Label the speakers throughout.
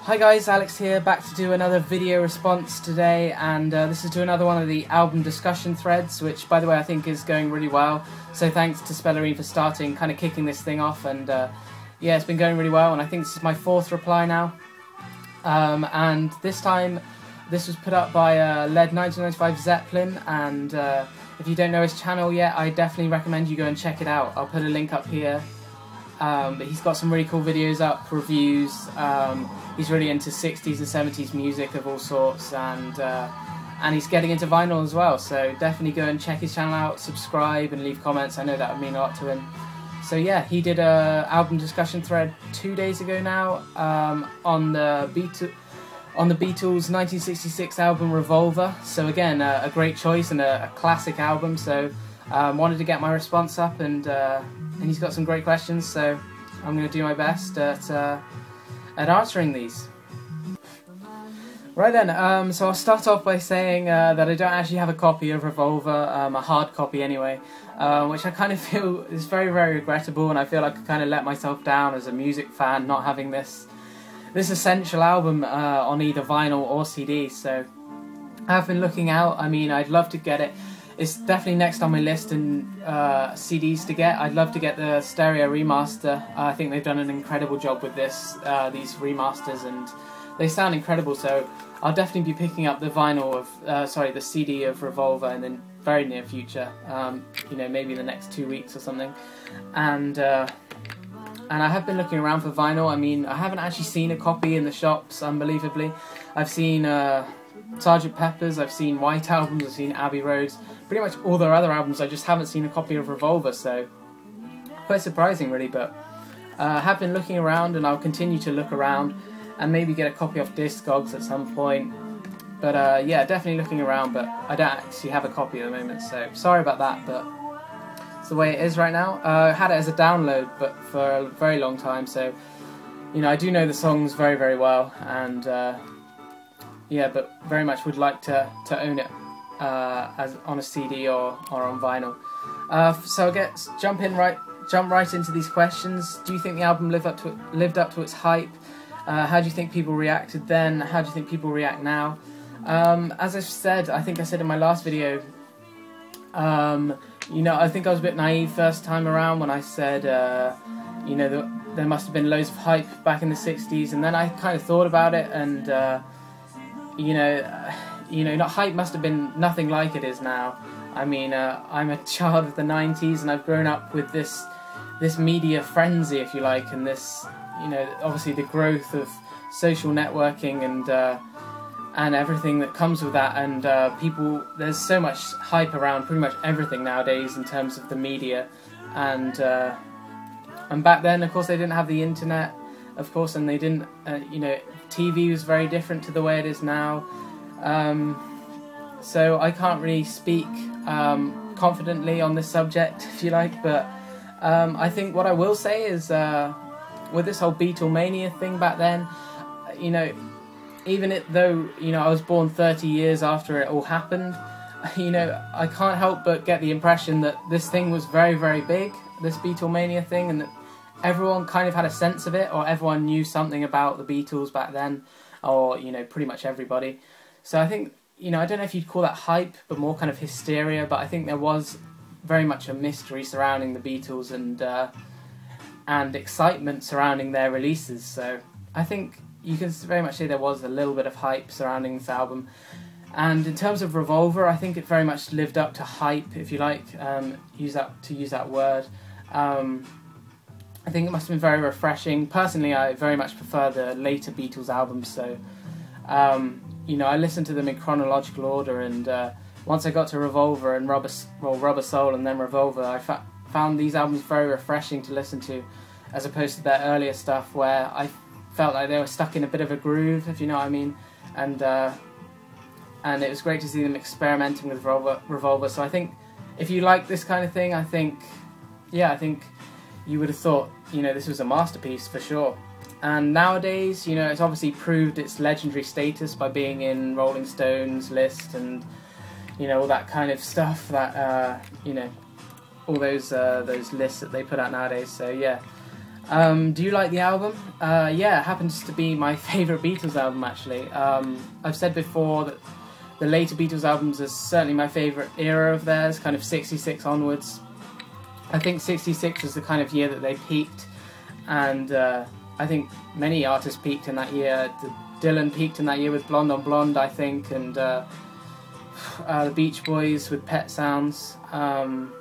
Speaker 1: Hi guys, Alex here, back to do another video response today, and this is to another one of the album discussion threads, which by the way I think is going really well, so thanks to Spellerine for starting, kind of kicking this thing off, and yeah, it's been going really well, and I think this is my fourth reply now, and this time this was put up by Led1995Zeppelin, and if you don't know his channel yet, I definitely recommend you go and check it out. I'll put a link up here. But he's got some really cool videos up, reviews. He's really into 60s and 70s music of all sorts, and he's getting into vinyl as well, so definitely go and check his channel out, subscribe and leave comments. I know that would mean a lot to him. So yeah, he did a album discussion thread 2 days ago now, on the Beatles' 1966 album Revolver. So again, a great choice and a classic album, so wanted to get my response up, and he's got some great questions, so I'm going to do my best at answering these. Right then, so I'll start off by saying that I don't actually have a copy of Revolver, a hard copy anyway, which I kind of feel is very, very regrettable, and I feel like I kind of let myself down as a music fan not having this essential album on either vinyl or CD, so I've been looking out. I mean, I'd love to get it. It's definitely next on my list and CDs to get. I'd love to get the stereo remaster. I think they've done an incredible job with these remasters, and they sound incredible. So I'll definitely be picking up the the CD of Revolver in the very near future. You know, maybe in the next 2 weeks or something. And I have been looking around for vinyl. I mean, I haven't actually seen a copy in the shops, unbelievably. I've seen Sgt. Pepper's, I've seen White Albums, I've seen Abbey Roads, pretty much all their other albums. I just haven't seen a copy of Revolver, so quite surprising really, but I have been looking around, and I'll continue to look around and maybe get a copy off Discogs at some point. But yeah, definitely looking around, but I don't actually have a copy at the moment, so sorry about that, but it's the way it is right now. I had it as a download, but for a very long time, so you know, I do know the songs very, very well, and yeah, but very much would like to own it as on a CD or on vinyl. So jump right into these questions. Do you think the album lived up to its hype? How do you think people reacted then? How do you think people react now? As I've said, I think I said in my last video, you know, I think I was a bit naive first time around when I said, you know, there must have been loads of hype back in the 60s, and then I kind of thought about it, and you know, hype must have been nothing like it is now. I mean, I'm a child of the 90s, and I've grown up with this media frenzy, if you like, and this, you know, obviously the growth of social networking and everything that comes with that, and there's so much hype around pretty much everything nowadays in terms of the media, and back then, of course, they didn't have the internet, of course, and they didn't, you know, TV was very different to the way it is now, so I can't really speak confidently on this subject, if you like, but I think what I will say is, with this whole Beatlemania thing back then, you know, even though, you know, I was born 30 years after it all happened, you know, I can't help but get the impression that this thing was very, very big, this Beatlemania thing, and that everyone kind of had a sense of it, or everyone knew something about the Beatles back then, or, you know, pretty much everybody. So I think, you know, I don't know if you'd call that hype, but more kind of hysteria, but I think there was very much a mystery surrounding the Beatles, and excitement surrounding their releases, so I think you can very much say there was a little bit of hype surrounding this album. And in terms of Revolver, I think it very much lived up to hype, if you like, use that word. I think it must have been very refreshing. Personally, I very much prefer the later Beatles albums, so you know, I listened to them in chronological order, and once I got to Revolver and Rubber Soul and then Revolver, I found these albums very refreshing to listen to, as opposed to their earlier stuff where I felt like they were stuck in a bit of a groove, if you know what I mean, and it was great to see them experimenting with Revolver. So I think if you like this kind of thing, I think you would have thought, you know, this was a masterpiece for sure. And nowadays, you know, it's obviously proved its legendary status by being in Rolling Stone's list, and you know, all that kind of stuff that you know, all those lists that they put out nowadays. So yeah, Do you like the album? Yeah, it happens to be my favourite Beatles album, actually. I've said before that the later Beatles albums are certainly my favourite era of theirs, kind of 66 onwards. I think 66 was the kind of year that they peaked, and I think many artists peaked in that year. Dylan peaked in that year with Blonde on Blonde, I think, and the Beach Boys with Pet Sounds, and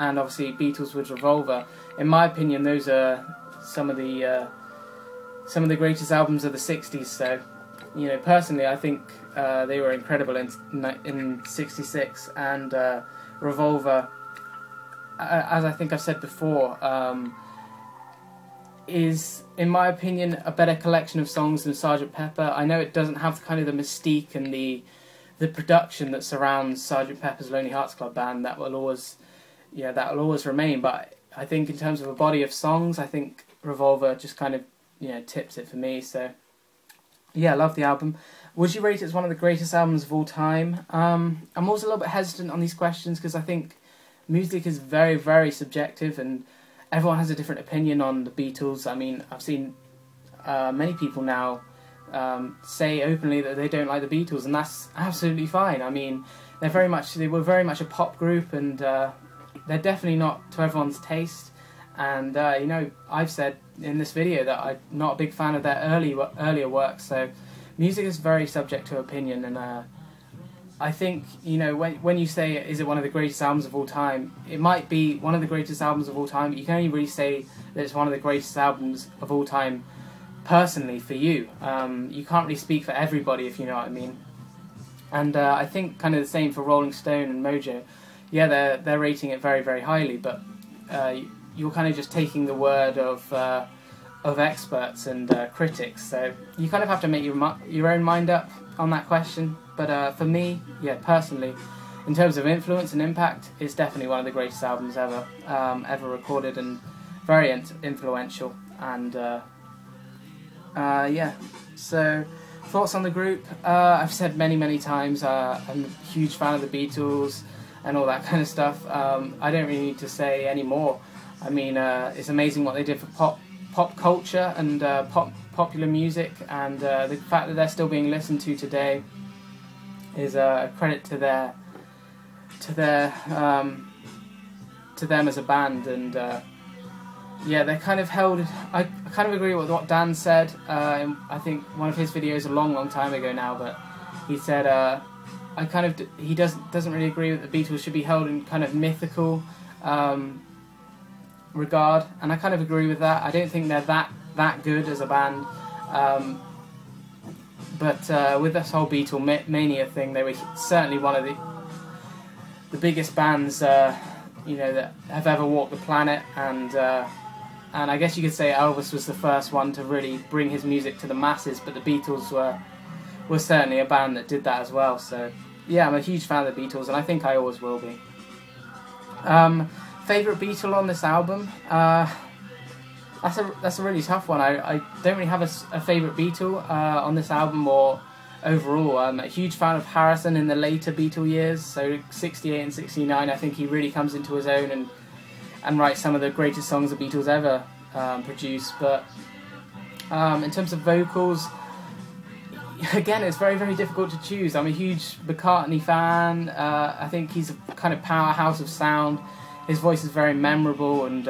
Speaker 1: obviously Beatles with Revolver. In my opinion, those are some of the greatest albums of the 60s. So, you know, personally, I think they were incredible in 66, and Revolver, as I think I've said before, is, in my opinion, a better collection of songs than Sgt. Pepper. I know it doesn't have kind of the mystique and the production that surrounds Sgt. Pepper's Lonely Hearts Club Band. That will always remain. But I think in terms of a body of songs, I think Revolver just kind of, you know, tips it for me. So yeah, I love the album. Would you rate it as one of the greatest albums of all time? I'm always a little bit hesitant on these questions because I think music is very, very subjective, and everyone has a different opinion on the Beatles. I mean, I've seen many people now say openly that they don't like the Beatles, and that's absolutely fine. I mean, they were very much a pop group, and they're definitely not to everyone's taste. And you know, I've said in this video that I'm not a big fan of their earlier work. So music is very subject to opinion, and I think, you know, when you say, is it one of the greatest albums of all time, it might be one of the greatest albums of all time, but you can only really say that it's one of the greatest albums of all time personally for you. You can't really speak for everybody, if you know what I mean. And I think kind of the same for Rolling Stone and Mojo. Yeah, they're rating it very, very highly, but you're kind of just taking the word of experts and critics, so you kind of have to make your own mind up on that question. But for me, yeah, personally, in terms of influence and impact, it's definitely one of the greatest albums ever recorded, and very influential. And yeah, so thoughts on the group. I've said many times, I'm a huge fan of the Beatles and all that kind of stuff. I don't really need to say any more. I mean, it's amazing what they did for pop culture and popular music, and the fact that they're still being listened to today is a credit to them as a band. And yeah, they're kind of held. I kind of agree with what Dan said. I think one of his videos a long time ago now, but he said he doesn't really agree that the Beatles should be held in kind of mythical regard, and I kind of agree with that. I don't think they're that good as a band. But with this whole Beatle mania thing, they were certainly one of the biggest bands, you know, that have ever walked the planet. And I guess you could say Elvis was the first one to really bring his music to the masses. But the Beatles were certainly a band that did that as well. So yeah, I'm a huge fan of the Beatles, and I think I always will be. Favourite Beatle on this album? That's a really tough one. I don't really have a favourite Beatle on this album or overall. I'm a huge fan of Harrison in the later Beatle years, so 68 and 69. I think he really comes into his own and writes some of the greatest songs the Beatles ever produced. But in terms of vocals, again, it's very, very difficult to choose. I'm a huge McCartney fan. I think he's a kind of powerhouse of sound. His voice is very memorable and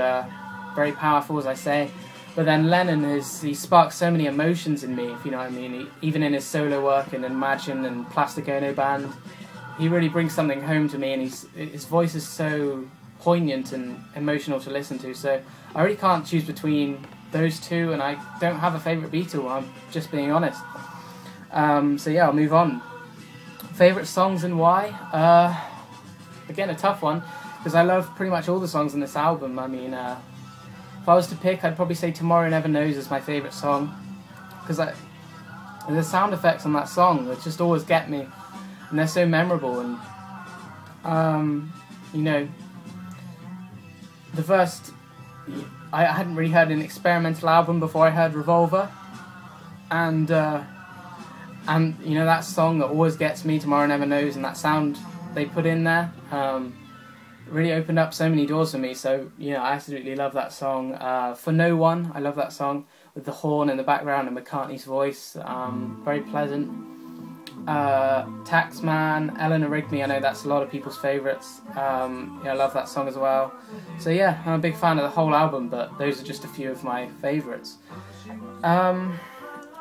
Speaker 1: very powerful, as I say. But then Lennon, he sparks so many emotions in me, if you know what I mean. Even in his solo work in Imagine and Plastic Ono Band, he really brings something home to me, and his voice is so poignant and emotional to listen to. So I really can't choose between those two, and I don't have a favourite Beatle, I'm just being honest. So yeah, I'll move on. Favourite songs and why? Again, a tough one, because I love pretty much all the songs on this album. I mean, if I was to pick, I'd probably say Tomorrow Never Knows is my favourite song, because the sound effects on that song, they just always get me, and they're so memorable. And you know, the first, I hadn't really heard an experimental album before I heard Revolver, and you know, that song that always gets me, Tomorrow Never Knows, and that sound they put in there, really opened up so many doors for me. So, you know, I absolutely love that song. For No One, I love that song with the horn in the background and McCartney's voice. Very pleasant. Taxman, Eleanor Rigby, I know that's a lot of people's favourites. Yeah, I love that song as well. So yeah, I'm a big fan of the whole album, but those are just a few of my favourites.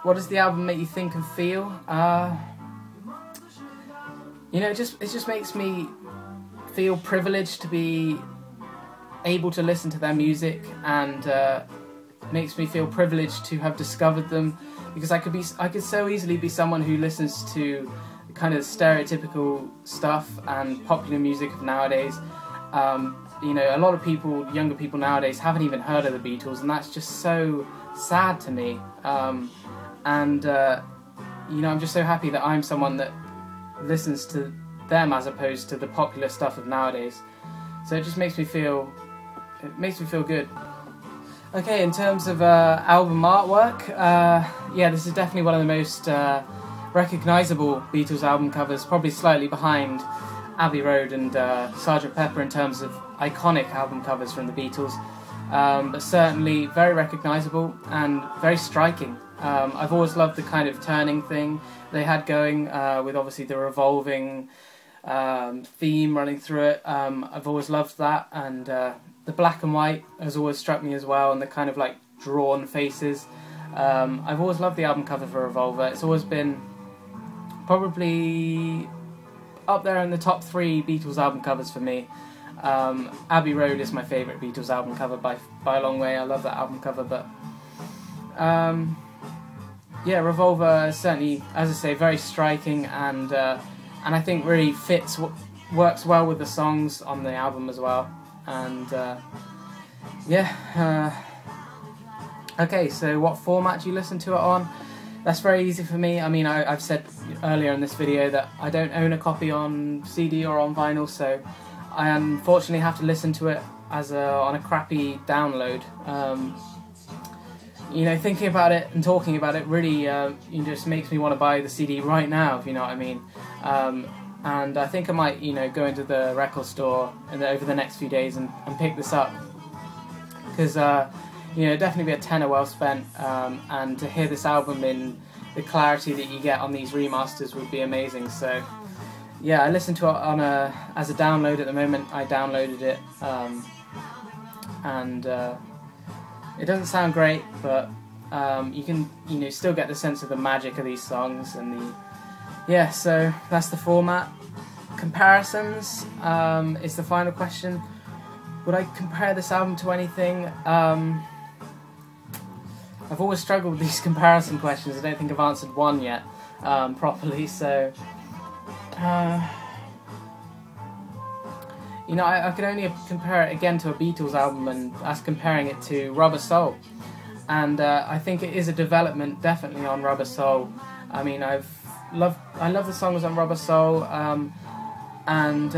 Speaker 1: What does the album make you think and feel? You know, it just makes me feel privileged to be able to listen to their music, and makes me feel privileged to have discovered them, because I could so easily be someone who listens to kind of stereotypical stuff and popular music of nowadays. You know, a lot of people, younger people nowadays, haven't even heard of the Beatles, and that's just so sad to me. You know, I'm just so happy that I'm someone that listens to them as opposed to the popular stuff of nowadays. So it just makes me feel good. Okay, in terms of album artwork, yeah, this is definitely one of the most recognisable Beatles album covers, probably slightly behind Abbey Road and Sgt. Pepper in terms of iconic album covers from the Beatles, but certainly very recognisable and very striking. I've always loved the kind of turning thing they had going, with obviously the revolving theme running through it. I've always loved that, and the black and white has always struck me as well, and the kind of like drawn faces. I've always loved the album cover for Revolver. It's always been probably up there in the top 3 Beatles album covers for me. Abbey Road is my favourite Beatles album cover by a long way. I love that album cover, but yeah, Revolver is certainly, as I say, very striking, and I think really works well with the songs on the album as well. And yeah, okay, so what format do you listen to it on? That's very easy for me. I mean, I've said earlier in this video that I don't own a copy on CD or on vinyl, so I unfortunately have to listen to it as on a crappy download. You know, thinking about it and talking about it really just makes me want to buy the CD right now, if you know what I mean. And I think I might, you know, go into the record store over the next few days and pick this up, because you know, definitely be a tenner well spent, and to hear this album in the clarity that you get on these remasters would be amazing. So yeah, I listen to it as a download at the moment. I downloaded it, and it doesn't sound great, but you can, you know, still get the sense of the magic of these songs. And yeah, so that's the format. Comparisons is the final question. Would I compare this album to anything? I've always struggled with these comparison questions. I don't think I've answered one yet properly, so you know, I could only compare it again to a Beatles album, and that's comparing it to Rubber Soul. And I think it is a development, definitely, on Rubber Soul. I mean, I love the songs on Rubber Soul, and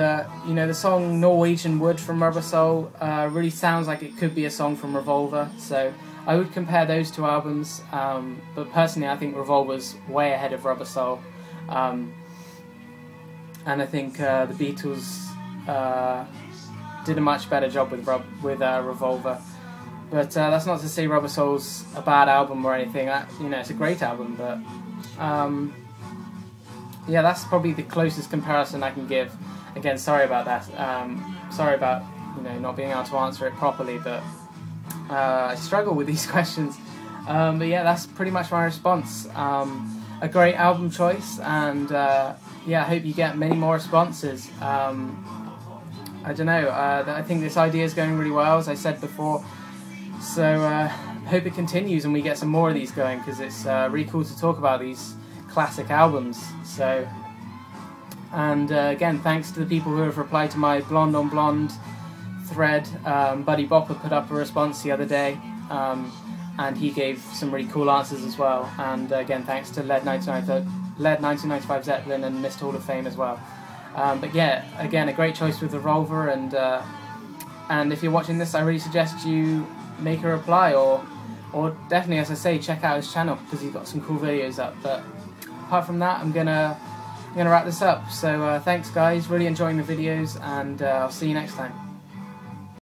Speaker 1: you know, the song Norwegian Wood from Rubber Soul really sounds like it could be a song from Revolver. So I would compare those two albums, but personally I think Revolver's way ahead of Rubber Soul, and I think the Beatles did a much better job with Revolver. But that's not to say Rubber Soul's a bad album or anything. You know, it's a great album, but yeah, that's probably the closest comparison I can give. Again, sorry about that. Sorry about, you know, not being able to answer it properly, but I struggle with these questions. But yeah, that's pretty much my response. A great album choice, and yeah, I hope you get many more responses. I don't know, I think this idea is going really well, as I said before, so hope it continues and we get some more of these going, because it's really cool to talk about these classic albums. So, and again, thanks to the people who have replied to my Blonde on Blonde thread. Buddy Bopper put up a response the other day, and he gave some really cool answers as well. And again, thanks to Led1995Zeppelin and Mr. Hall of Fame as well. But yeah, again, a great choice with Revolver, and if you're watching this, I really suggest you make a reply, or definitely, as I say, check out his channel, because he's got some cool videos up. But apart from that, I'm gonna wrap this up. So thanks guys, really enjoying the videos, and I'll see you next time.